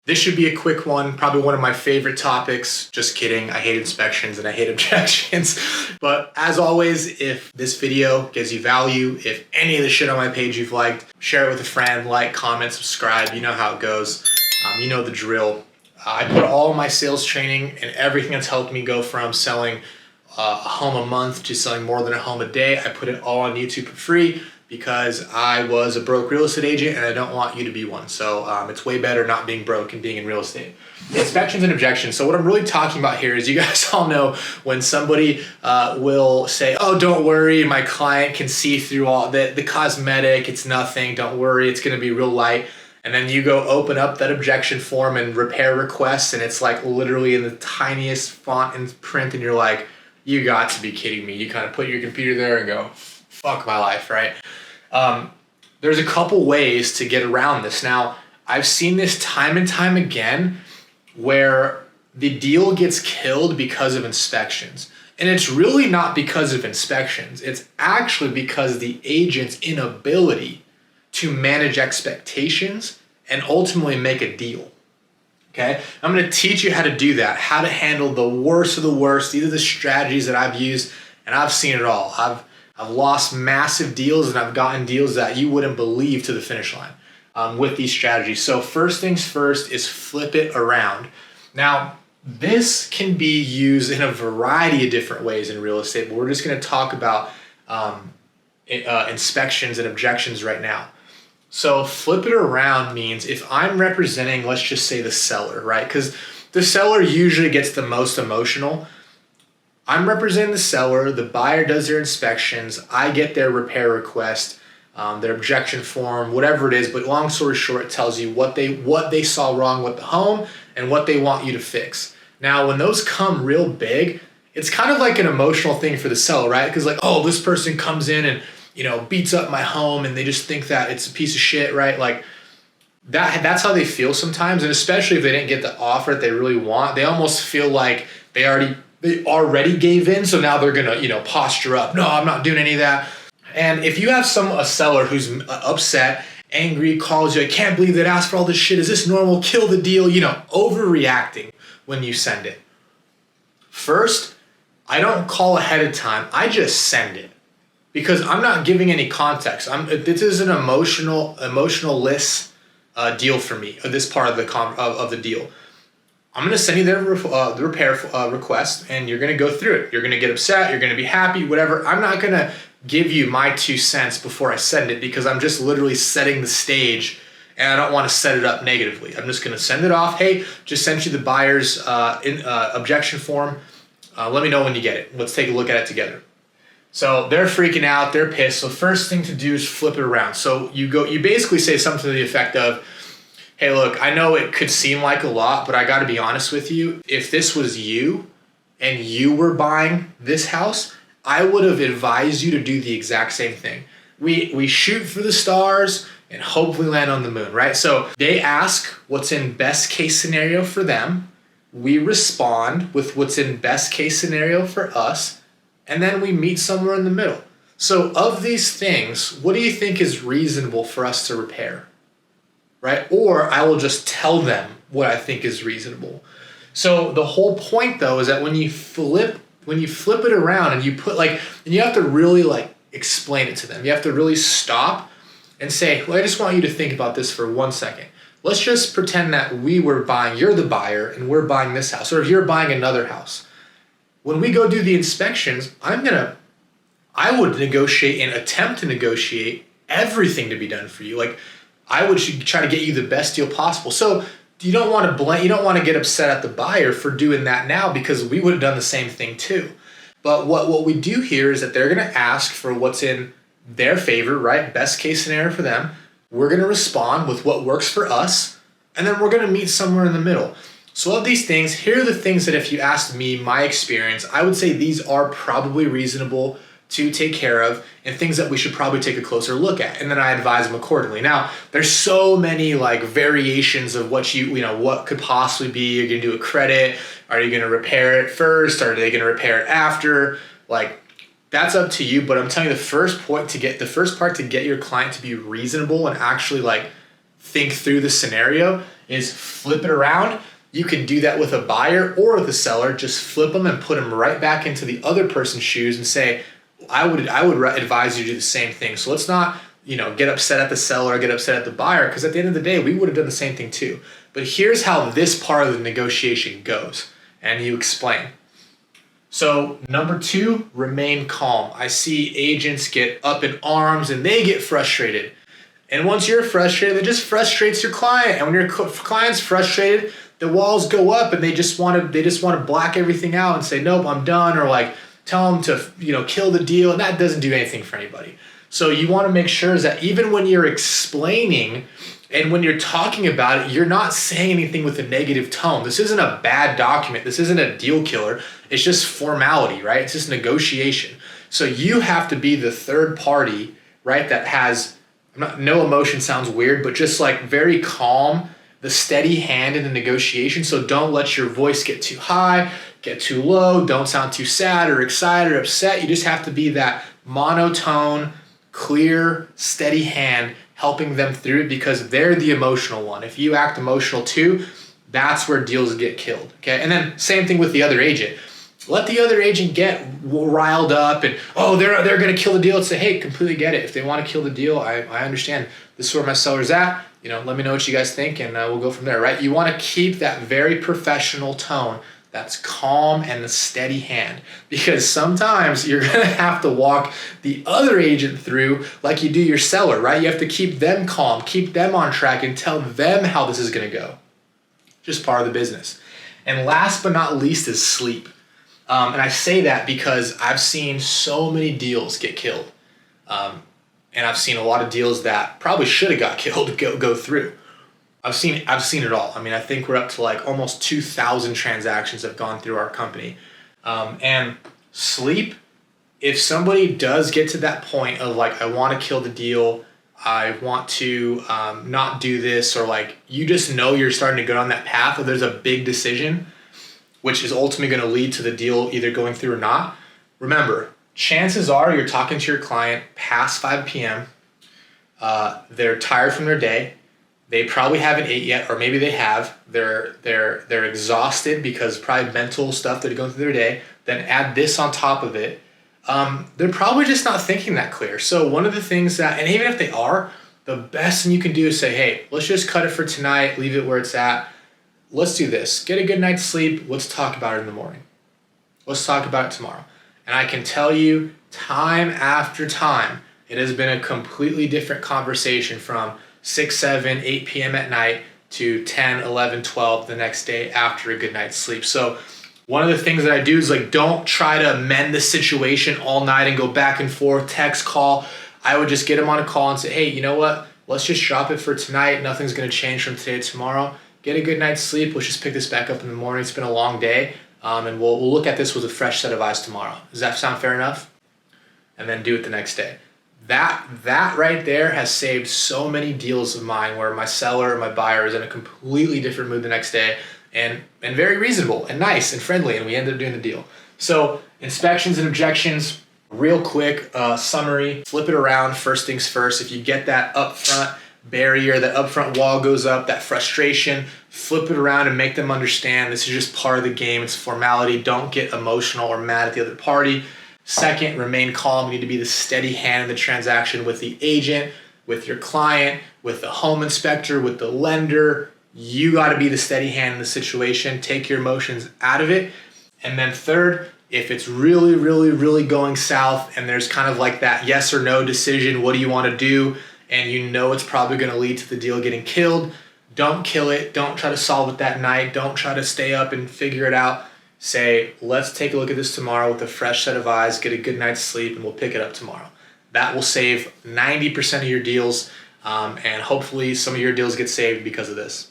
This should be a quick one, probably one of my favorite topics. Just kidding, I hate inspections and I hate objections. But as always, if this video gives you value, if any of the shit on my page you've liked, share it with a friend, like, comment, subscribe, you know how it goes. You know the drill. I put all my sales training and everything that's helped me go from selling a home a month to selling more than a home a day. I put it all on YouTube for free because I was a broke real estate agent and I don't want you to be one. So it's way better not being broke and being in real estate. Inspections and objections. So what I'm really talking about here is, you guys all know when somebody will say, oh, don't worry, my client can see through all the cosmetic, it's nothing, don't worry, it's gonna be real light. And then you go open up that objection form and repair requests, and it's like literally in the tiniest font and print, and you're like, you got to be kidding me. You kind of put your computer there and go, fuck my life, right? There's a couple ways to get around this. Now, I've seen this time and time again where the deal gets killed because of inspections. And it's really not because of inspections. It's actually because the agent's inability to manage expectations and ultimately make a deal. Okay, I'm going to teach you how to do that, how to handle the worst of the worst. These are the strategies that I've used, and I've seen it all. I've lost massive deals, and I've gotten deals that you wouldn't believe to the finish line with these strategies. So first things first is flip it around. Now, this can be used in a variety of different ways in real estate, but we're just going to talk about inspections and objections right now. So flip it around means if I'm representing, let's just say the seller, right? Because the seller usually gets the most emotional. I'm representing the seller, the buyer does their inspections, I get their repair request, their objection form, whatever it is, but long story short, it tells you what they saw wrong with the home and what they want you to fix. Now, when those come real big, it's kind of like an emotional thing for the seller, right? Because like, oh, this person comes in and beats up my home and they just think that it's a piece of shit, right? Like that's how they feel sometimes. And especially if they didn't get the offer that they really want, they almost feel like they already gave in. So now they're gonna, posture up. No, I'm not doing any of that. And if you have a seller who's upset, angry, calls you, I can't believe they'd ask for all this shit. Is this normal? Kill the deal, overreacting when you send it. First, I don't call ahead of time. I just send it. Because I'm not giving any context. This is an emotionless deal for me. This part of the deal. I'm going to send you the repair request, and you're going to go through it. You're going to get upset. You're going to be happy. Whatever. I'm not going to give you my 2 cents before I send it because I'm just literally setting the stage, and I don't want to set it up negatively. I'm just going to send it off. Hey, just sent you the buyer's objection form. Let me know when you get it. Let's take a look at it together. So they're freaking out, they're pissed. So first thing to do is flip it around. So you basically say something to the effect of, hey, look, I know it could seem like a lot, but I got to be honest with you. If this was you and you were buying this house, I would have advised you to do the exact same thing. We shoot for the stars and hopefully land on the moon, right? So they ask what's in best case scenario for them. We respond with what's in best case scenario for us. And then we meet somewhere in the middle. So of these things, what do you think is reasonable for us to repair? Right? Or I will just tell them what I think is reasonable. So the whole point though is that when you flip it around and you put and you have to really explain it to them. You have to really stop and say, well, I just want you to think about this for 1 second. Let's just pretend that you're the buyer and we're buying this house, or if you're buying another house. When we go do the inspections, I would negotiate and attempt to negotiate everything to be done for you. I would try to get you the best deal possible. So you don't want to get upset at the buyer for doing that now, because we would have done the same thing too. But what we do here is that they're going to ask for what's in their favor, right? Best case scenario for them. We're going to respond with what works for us, and then we're going to meet somewhere in the middle. So of these things, here are the things that if you asked me, my experience, I would say these are probably reasonable to take care of and things that we should probably take a closer look at. And then I advise them accordingly. Now, there's so many variations of what what could possibly be. You're going to do a credit. Are you going to repair it first? Are they going to repair it after? That's up to you. But I'm telling you, the first part to get your client to be reasonable and actually think through the scenario is flip it around. You can do that with a buyer or with a seller. Just flip them and put them right back into the other person's shoes and say, I would advise you to do the same thing. So let's not, get upset at the seller or get upset at the buyer, because at the end of the day, we would have done the same thing too. But here's how this part of the negotiation goes, and you explain. So number 2, remain calm. I see agents get up in arms and they get frustrated. And once you're frustrated, it just frustrates your client. And when your client's frustrated, the walls go up and they just want to black everything out and say, nope, I'm done, or like tell them to, kill the deal. And that doesn't do anything for anybody. So you want to make sure is that even when you're explaining and when you're talking about it, you're not saying anything with a negative tone. This isn't a bad document. This isn't a deal killer. It's just formality, right? It's just negotiation. So you have to be the third party, right? That has no emotion, sounds weird, but just like very calm, the steady hand in the negotiation. So don't let your voice get too high, get too low. Don't sound too sad or excited or upset. You just have to be that monotone, clear, steady hand helping them through it, because they're the emotional one. If you act emotional too, that's where deals get killed. Okay. And then same thing with the other agent. Let the other agent get riled up and, they're going to kill the deal, and say, hey, completely get it. If they want to kill the deal, I understand. This is where my seller's at. Let me know what you guys think, and we'll go from there, right? You want to keep that very professional tone that's calm and a steady hand, because sometimes you're going to have to walk the other agent through like you do your seller, right? You have to keep them calm, keep them on track, and tell them how this is going to go. Just part of the business. And last but not least is sleep. And I say that because I've seen so many deals get killed. And I've seen a lot of deals that probably should have got killed go through. I've seen it all. I mean, I think we're up to like almost 2,000 transactions have gone through our company. And sleep, if somebody does get to that point of like, I want to kill the deal, I want to not do this, or like you just know you're starting to go down that path, or there's a big decision, which is ultimately going to lead to the deal either going through or not. Remember, chances are you're talking to your client past 5 p.m. They're tired from their day. They probably haven't ate yet, or maybe they have. They're exhausted because probably mental stuff they're going through their day. Then add this on top of it. They're probably just not thinking that clear. So one of the things that, and even if they are, the best thing you can do is say, hey, let's just cut it for tonight, leave it where it's at. Let's do this. Get a good night's sleep. Let's talk about it in the morning. Let's talk about it tomorrow. And I can tell you time after time, it has been a completely different conversation from 6, 7, 8 p.m. at night to 10, 11, 12 the next day after a good night's sleep. So one of the things that I do is like, don't try to amend the situation all night and go back and forth, text, call. I would just get them on a call and say, hey, you know what? Let's just drop it for tonight. Nothing's going to change from today to tomorrow. Get a good night's sleep. Let's just pick this back up in the morning. It's been a long day. And we'll look at this with a fresh set of eyes tomorrow. Does that sound fair enough? And then do it the next day. That right there has saved so many deals of mine where my seller or my buyer is in a completely different mood the next day, and very reasonable and nice and friendly, and we ended up doing the deal. So inspections and objections, real quick summary, flip it around, first things first. If you get that upfront barrier, that upfront wall goes up, that frustration, flip it around and make them understand this is just part of the game. It's formality. Don't get emotional or mad at the other party. Second, remain calm. You need to be the steady hand in the transaction with the agent, with your client, with the home inspector, with the lender. You got to be the steady hand in the situation. Take your emotions out of it. And then third, if it's really, really, really going south and there's kind of like that yes or no decision, what do you want to do? And you know it's probably going to lead to the deal getting killed. Don't kill it. Don't try to solve it that night. Don't try to stay up and figure it out. Say, let's take a look at this tomorrow with a fresh set of eyes, get a good night's sleep, and we'll pick it up tomorrow. That will save 90% of your deals, and hopefully some of your deals get saved because of this.